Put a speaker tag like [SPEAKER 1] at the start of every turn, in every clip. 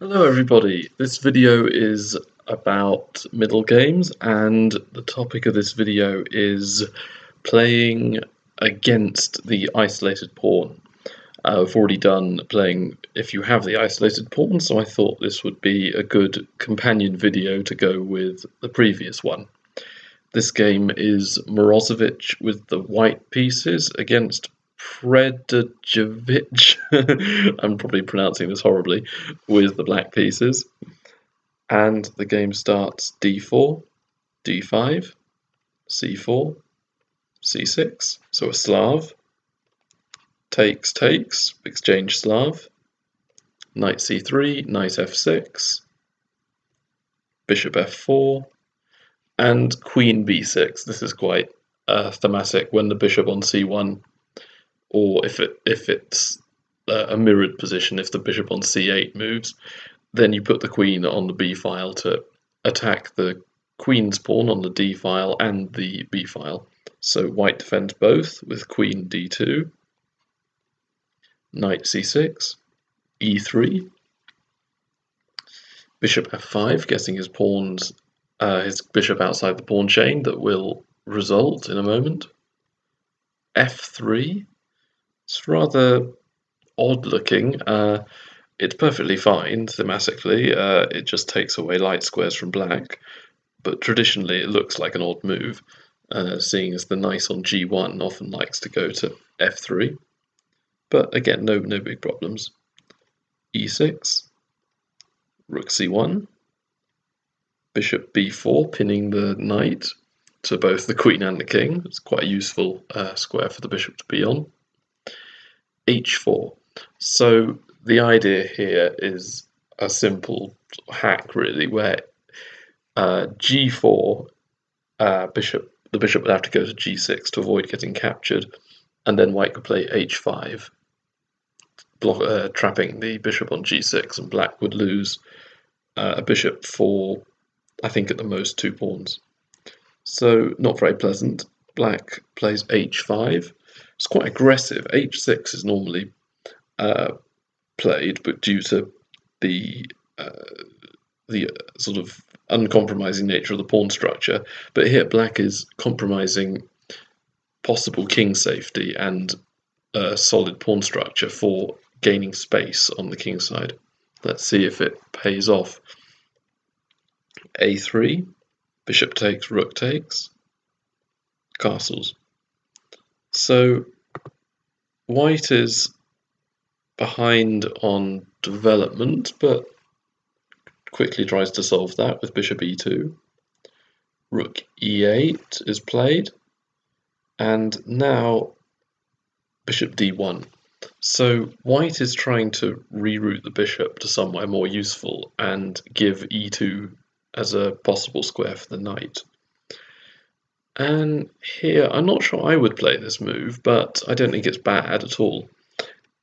[SPEAKER 1] Hello everybody, this video is about Middlegames and the topic of this video is playing against the isolated pawn. I've already done playing if you have the isolated pawn, so I thought this would be a good companion video to go with the previous one. This game is Morozevich with the white pieces against Predojevic, I'm probably pronouncing this horribly, with the black pieces. And the game starts d4, d5, c4, c6, so a Slav, takes, exchange Slav, knight c3, knight f6, bishop f4, and queen b6. This is quite thematic when the bishop on c1, or if it's a mirrored position, if the bishop on c8 moves, then you put the queen on the b file to attack the queen's pawn on the d file and the b file. So white defends both with queen d2, knight c6, e3, bishop f5, getting his pawns, his bishop outside the pawn chain that will result in a moment. f3, it's rather odd looking. It's perfectly fine thematically, it just takes away light squares from black, but traditionally it looks like an odd move, seeing as the knight on g1 often likes to go to f3. But again, no big problems. e6, rook c1, bishop b4, pinning the knight to both the queen and the king. It's quite a useful square for the bishop to be on. h4. So the idea here is a simple hack, really, where g4, the bishop would have to go to g6 to avoid getting captured, and then white could play h5, trapping the bishop on g6, and black would lose a bishop for, I think, at the most 2 pawns. So not very pleasant. Black plays h5. It's quite aggressive. h6 is normally played, but due to the sort of uncompromising nature of the pawn structure. But here black is compromising possible king safety and a solid pawn structure for gaining space on the king side. Let's see if it pays off. a3, bishop takes, rook takes, castles. So white is behind on development, but quickly tries to solve that with bishop e2. Rook e8 is played, and now bishop d1. So white is trying to reroute the bishop to somewhere more useful and give e2 as a possible square for the knight. And here, I'm not sure I would play this move, but I don't think it's bad at all.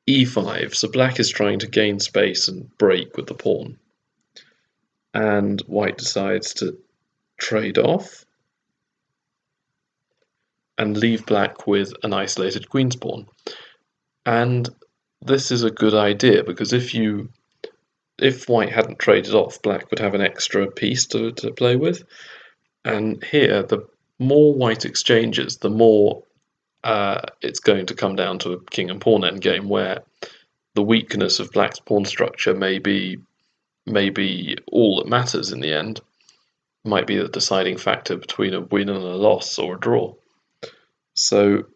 [SPEAKER 1] e5, so black is trying to gain space and break with the pawn. And white decides to trade off and leave black with an isolated queen's pawn. And this is a good idea, because if white hadn't traded off, black would have an extra piece to play with. And here, the more white exchanges, the more it's going to come down to a king and pawn endgame, where the weakness of black's pawn structure may be all that matters in the end, might be the deciding factor between a win and a loss or a draw. So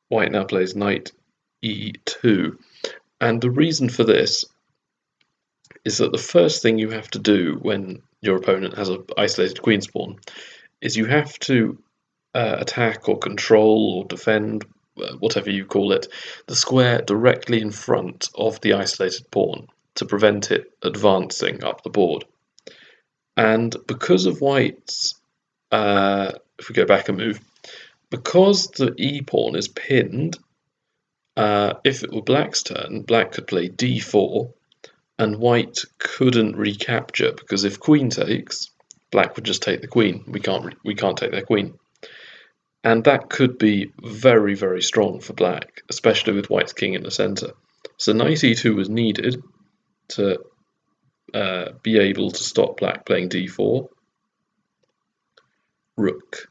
[SPEAKER 1] white now plays knight e2, and the reason for this is that the first thing you have to do when your opponent has an isolated queen's pawn is you have to attack or control or defend, whatever you call it, the square directly in front of the isolated pawn to prevent it advancing up the board. And because of white's, if we go back a move, because the e-pawn is pinned, if it were black's turn, black could play d4, and white couldn't recapture, because if queen takes, black would just take the queen. We can't take their queen. And that could be very, very strong for black, especially with white's king in the centre. So knight e2 was needed to be able to stop black playing d4. Rook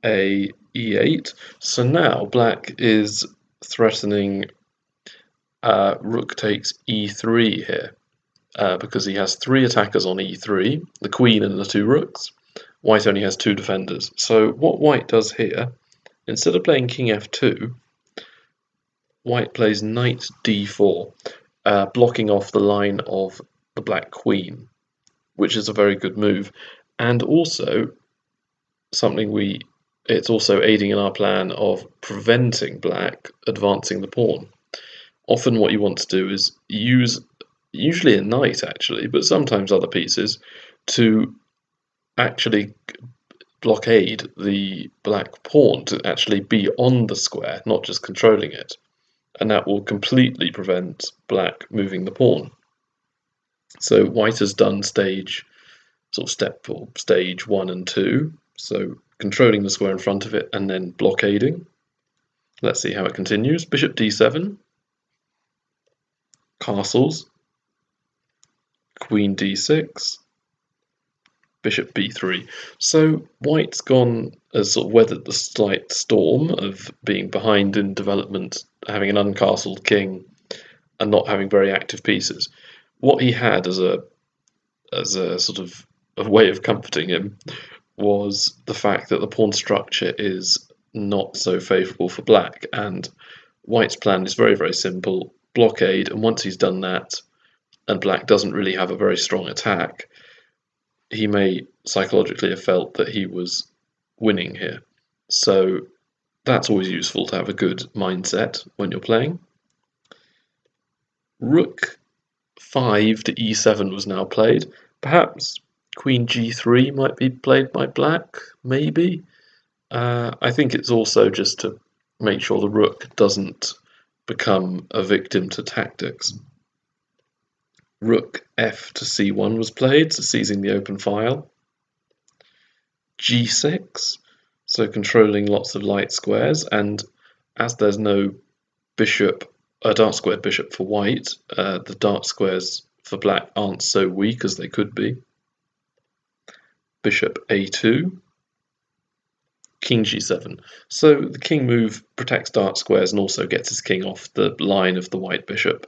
[SPEAKER 1] a e8. So now black is threatening rook takes e3 here, because he has 3 attackers on e3, the queen and the 2 rooks. White only has 2 defenders. So what white does here, instead of playing king f2, white plays knight d4, blocking off the line of the black queen, which is a very good move, and also it's also aiding in our plan of preventing black advancing the pawn. Often what you want to do is use, usually a knight actually, but sometimes other pieces, to actually blockade the black pawn, to actually be on the square, not just controlling it. And that will completely prevent black moving the pawn. So white has done stage 1 and 2, so controlling the square in front of it and then blockading. Let's see how it continues. Bishop d7, castles, queen d6, bishop b3. So white's has weathered the slight storm of being behind in development, having an uncastled king, and not having very active pieces. What he had as a way of comforting him was the fact that the pawn structure is not so favourable for black, and white's plan is very, very simple: blockade, and once he's done that, and black doesn't really have a very strong attack, he may psychologically have felt that he was winning here. So that's always useful to have a good mindset when you're playing. Rook 5 to e7 was now played. Perhaps queen g3 might be played by black, maybe. I think it's also just to make sure the rook doesn't become a victim to tactics. Rook f to c1 was played, so seizing the open file. g6, so controlling lots of light squares, and as there's no dark squared bishop for white, the dark squares for black aren't so weak as they could be. Bishop a2, king g7. So the king move protects dark squares and also gets his king off the line of the white bishop.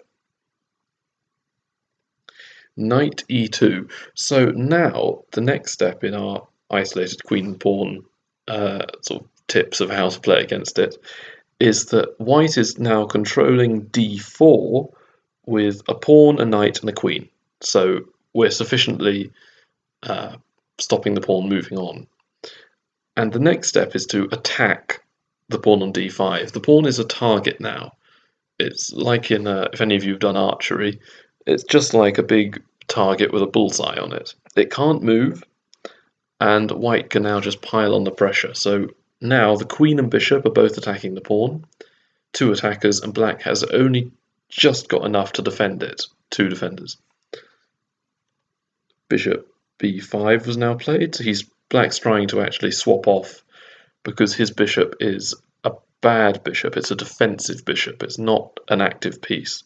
[SPEAKER 1] Knight e2. So now the next step in our isolated queen and pawn tips of how to play against it is that white is now controlling d4 with a pawn, a knight, and a queen. So we're sufficiently stopping the pawn moving on. And the next step is to attack the pawn on d5. The pawn is a target now. It's like if any of you have done archery, it's just like a big target with a bullseye on it. It can't move, and white can now just pile on the pressure. So now the queen and bishop are both attacking the pawn, 2 attackers, and black has only just got enough to defend it, 2 defenders. Bishop b5 was now played, so black's trying to actually swap off because his bishop is a bad bishop. It's a defensive bishop. It's not an active piece.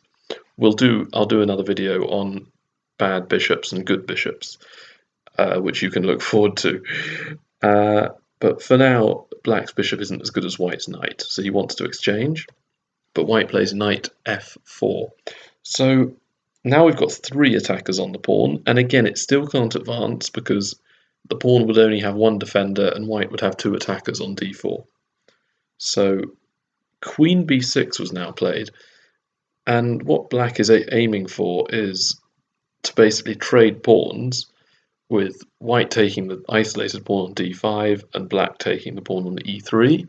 [SPEAKER 1] I'll do another video on bad bishops and good bishops, which you can look forward to. But for now, black's bishop isn't as good as white's knight, so he wants to exchange. But white plays knight f4. So now we've got 3 attackers on the pawn, and again it still can't advance because the pawn would only have 1 defender and white would have 2 attackers on d4. So queen b6 was now played, and what black is aiming for is to basically trade pawns, with white taking the isolated pawn on d5 and black taking the pawn on e3,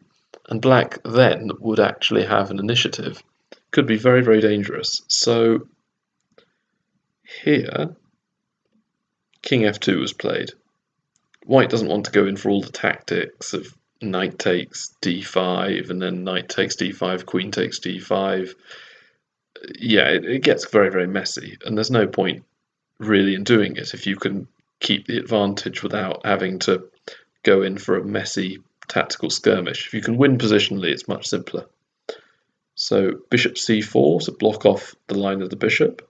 [SPEAKER 1] and black then would actually have an initiative. Could be very, very dangerous. So here, king f2 was played. White doesn't want to go in for all the tactics of knight takes d5 and then knight takes d5, queen takes d5. Yeah, it gets very, very messy, and there's no point really in doing it if you can keep the advantage without having to go in for a messy tactical skirmish. If you can win positionally, it's much simpler. So bishop c4 to block off the line of the bishop.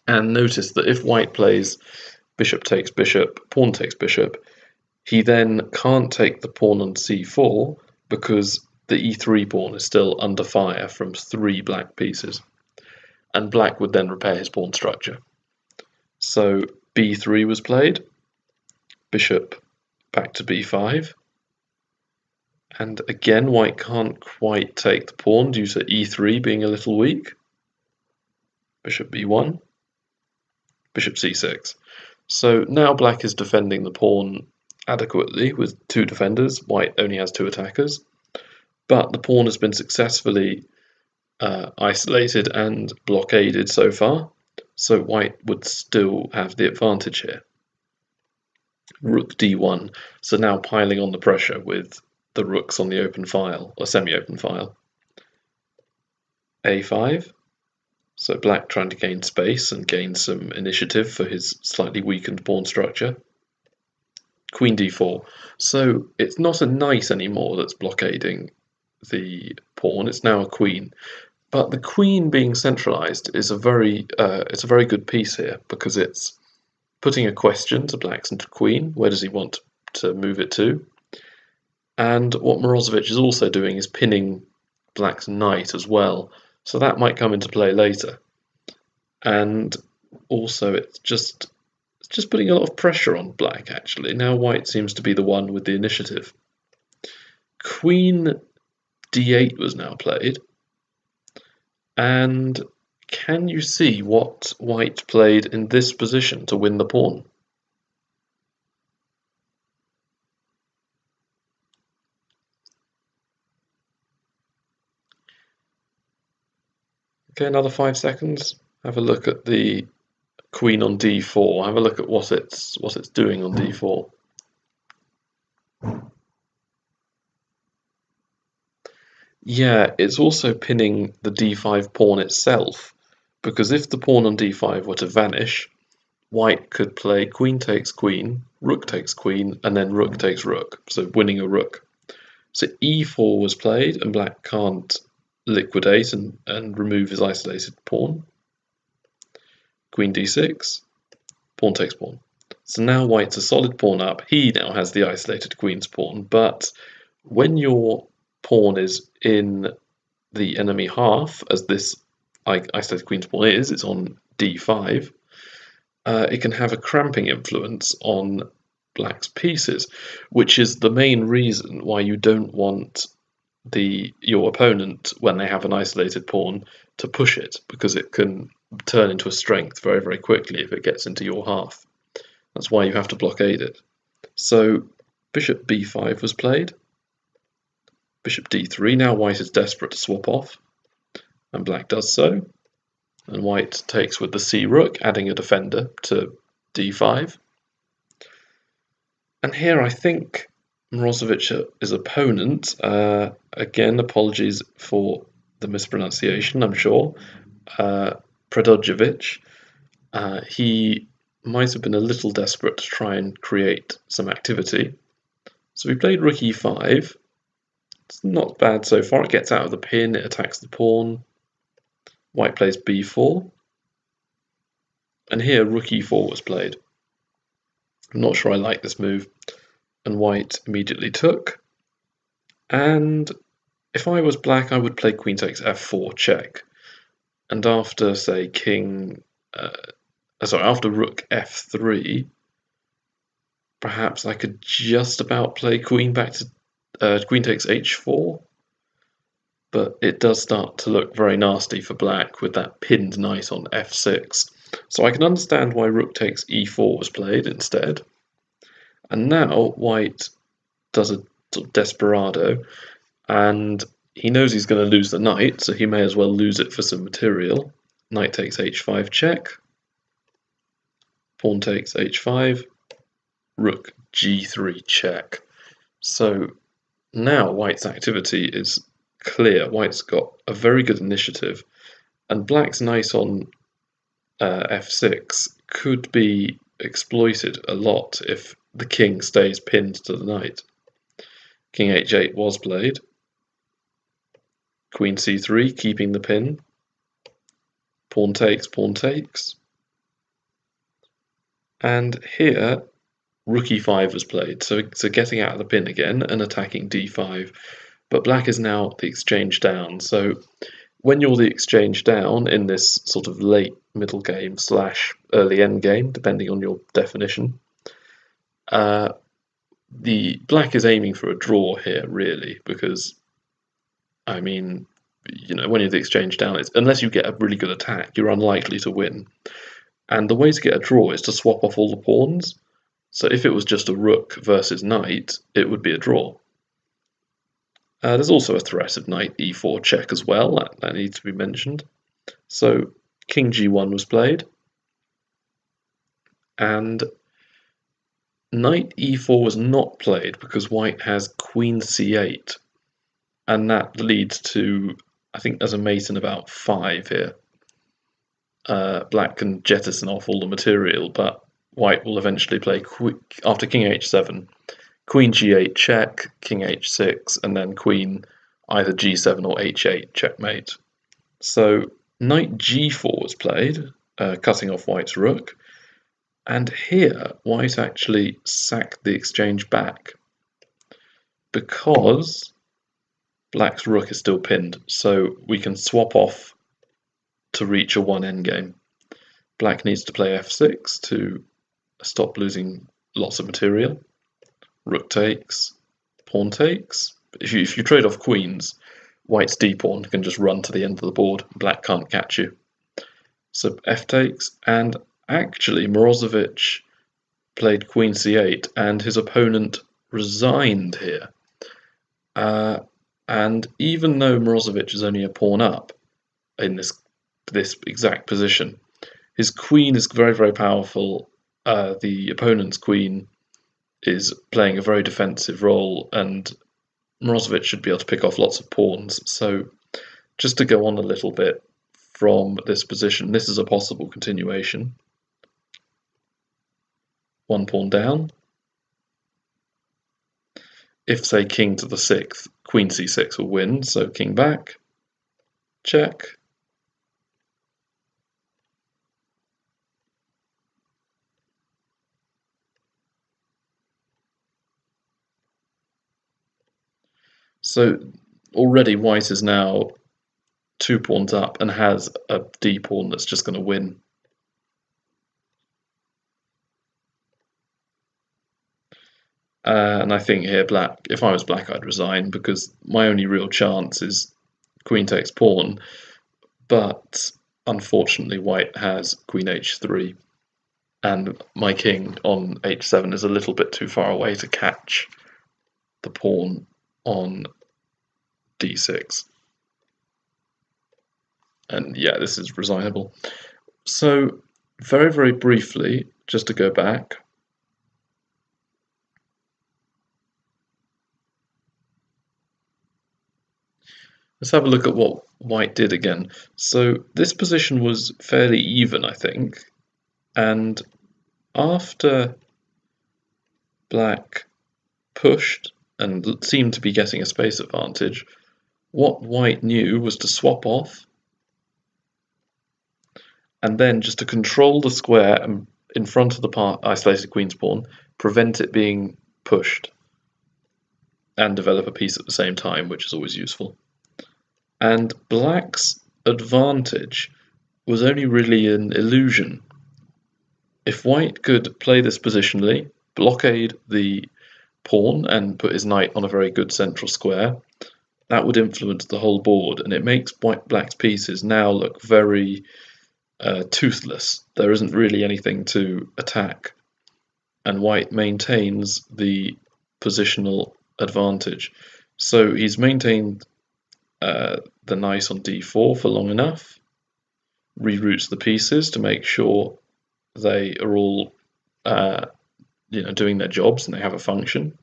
[SPEAKER 1] And notice that if white plays bishop takes bishop, pawn takes bishop, he then can't take the pawn on c4 because the e3 pawn is still under fire from 3 black pieces. And black would then repair his pawn structure. So b3 was played, bishop back to b5, and again white can't quite take the pawn due to e3 being a little weak. Bishop b1, bishop c6. So now black is defending the pawn adequately with 2 defenders, white only has 2 attackers, but the pawn has been successfully isolated and blockaded so far, so white would still have the advantage here. Rook d1, so now piling on the pressure with the rooks on the open file, or semi-open file. a5, so black trying to gain space and gain some initiative for his slightly weakened pawn structure. Queen d4, so it's not a knight anymore that's blockading the pawn, it's now a queen. But the queen being centralized is a very good piece here, because it's putting a question to black's queen. Where does he want to move it to? And what Morozevich is also doing is pinning black's knight as well, so that might come into play later. And also it's just putting a lot of pressure on black, actually. Now white seems to be the one with the initiative. Queen d8 was now played. And can you see what white played in this position to win the pawn? Okay, another 5 seconds. Have a look at the queen on d4. Have a look at what it's doing on d4. Yeah, it's also pinning the d5 pawn itself, because if the pawn on d5 were to vanish, white could play queen takes queen, rook takes queen, and then rook takes rook, so winning a rook. So e4 was played, and black can't liquidate and remove his isolated pawn. Queen d6, pawn takes pawn. So now white's a solid pawn up. He now has the isolated queen's pawn, but when your pawn is in the enemy half, as this isolated queen's pawn is, it's on d5, it can have a cramping influence on black's pieces, which is the main reason why you don't want your opponent, when they have an isolated pawn, to push it, because it can turn into a strength very, very quickly if it gets into your half. That's why you have to blockade it. So bishop b5 was played. Bishop d3. Now white is desperate to swap off, and black does so. And white takes with the c rook, adding a defender to d5. And here I think Mirosevich's opponent, again, apologies for the mispronunciation, I'm sure, Predojevic, he might have been a little desperate to try and create some activity. So we played rook e5. It's not bad so far. It gets out of the pin, it attacks the pawn. White plays b4. And here rook e4 was played. I'm not sure I like this move. And white immediately took. And if I was black, I would play queen takes f4 check. And after, say, after rook f3, perhaps I could just about play queen back to queen takes h4, but it does start to look very nasty for black with that pinned knight on f6. So I can understand why rook takes e4 was played instead. And now white does a sort of desperado, and he knows he's going to lose the knight, so he may as well lose it for some material. Knight takes h5 check, pawn takes h5, rook g3 check. So now white's activity is clear. White's got a very good initiative, and black's knight on f6 could be exploited a lot if the king stays pinned to the knight. King h8 was played. Queen c3, keeping the pin. Pawn takes, pawn takes. And here, rook e5 was played, so getting out of the pin again and attacking d5. But black is now the exchange down, so when you're the exchange down in this sort of late middle game / early end game, depending on your definition, the black is aiming for a draw here, really, because, I mean, when you're the exchange down, unless you get a really good attack, you're unlikely to win. And the way to get a draw is to swap off all the pawns. So if it was just a rook versus knight, it would be a draw. There's also a threat of knight e4 check as well, that needs to be mentioned. So king g1 was played, and knight e4 was not played because white has queen c8, and that leads to, I think there's a mate in about 5 here. Black can jettison off all the material, but white will eventually play after king h7, queen g8 check, king h6, and then queen either g7 or h8 checkmate. So knight g4 was played, cutting off white's rook, and here white actually sacked the exchange back because black's rook is still pinned, so we can swap off to reach a 1 endgame. Black needs to play f6 to stop losing lots of material. Rook takes, pawn takes. If you trade off queens, white's d-pawn can just run to the end of the board. Black can't catch you. So f takes, and actually Morozevich played queen c8, and his opponent resigned here. And even though Morozevich is only a pawn up in this exact position, his queen is very, very powerful. The opponent's queen is playing a very defensive role, and Morozevich should be able to pick off lots of pawns. So just to go on a little bit from this position, this is a possible continuation. 1 pawn down. If, say, king to the 6th, queen c6 will win, so king back, check. So already white is now 2 pawns up and has a d-pawn that's just going to win. And I think here black, if I was black, I'd resign, because my only real chance is queen takes pawn, but unfortunately white has queen h3, and my king on h7 is a little bit too far away to catch the pawn on d6. And yeah, this is resignable. So very, very briefly, just to go back, let's have a look at what white did again. So this position was fairly even, I think, and after black pushed and seemed to be getting a space advantage, what white knew was to swap off, and then just to control the square in front of the isolated queen's pawn, prevent it being pushed, and develop a piece at the same time, which is always useful. And black's advantage was only really an illusion. If white could play this positionally, blockade the pawn and put his knight on a very good central square, that would influence the whole board, and it makes black's pieces now look very toothless. There isn't really anything to attack, and white maintains the positional advantage. So he's maintained the knight on d4 for long enough, reroutes the pieces to make sure they are all doing their jobs and they have a function,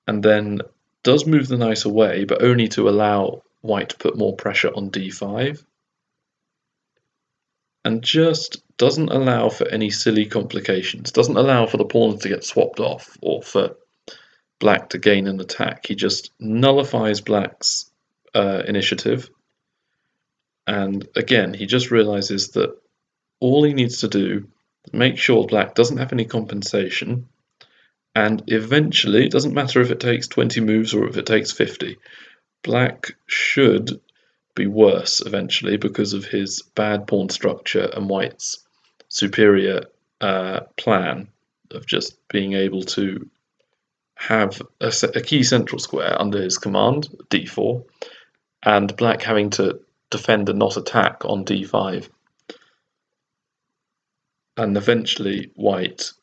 [SPEAKER 1] and then does move the knight away, but only to allow white to put more pressure on d5, and just doesn't allow for any silly complications, doesn't allow for the pawns to get swapped off or for black to gain an attack. He just nullifies black's initiative, and again he just realizes that all he needs to do make sure black doesn't have any compensation, and eventually, it doesn't matter if it takes 20 moves or if it takes 50, black should be worse eventually because of his bad pawn structure and white's superior plan of just being able to have a key central square under his command, d4, and black having to defend and not attack on d5. And eventually white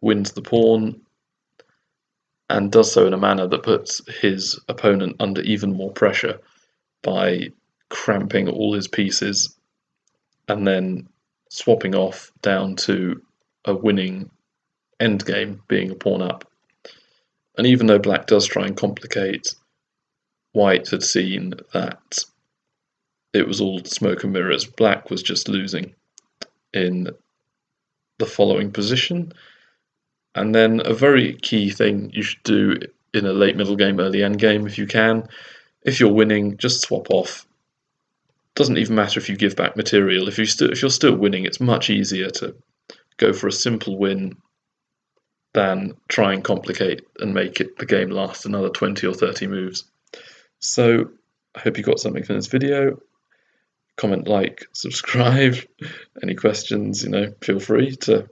[SPEAKER 1] wins the pawn and does so in a manner that puts his opponent under even more pressure by cramping all his pieces and then swapping off down to a winning endgame, being a pawn up. And even though black does try and complicate, white had seen that it was all smoke and mirrors. Black was just losing in the following position. And then a very key thing you should do in a late middle game, early end game, if you can, if you're winning, just swap off. Doesn't even matter if you give back material. If you're still winning, it's much easier to go for a simple win than try and complicate and make the game last another 20 or 30 moves. So I hope you got something from this video. Comment, like, subscribe. Any questions, feel free to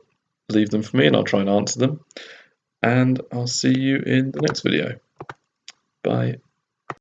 [SPEAKER 1] leave them for me and I'll try and answer them. And I'll see you in the next video. Bye.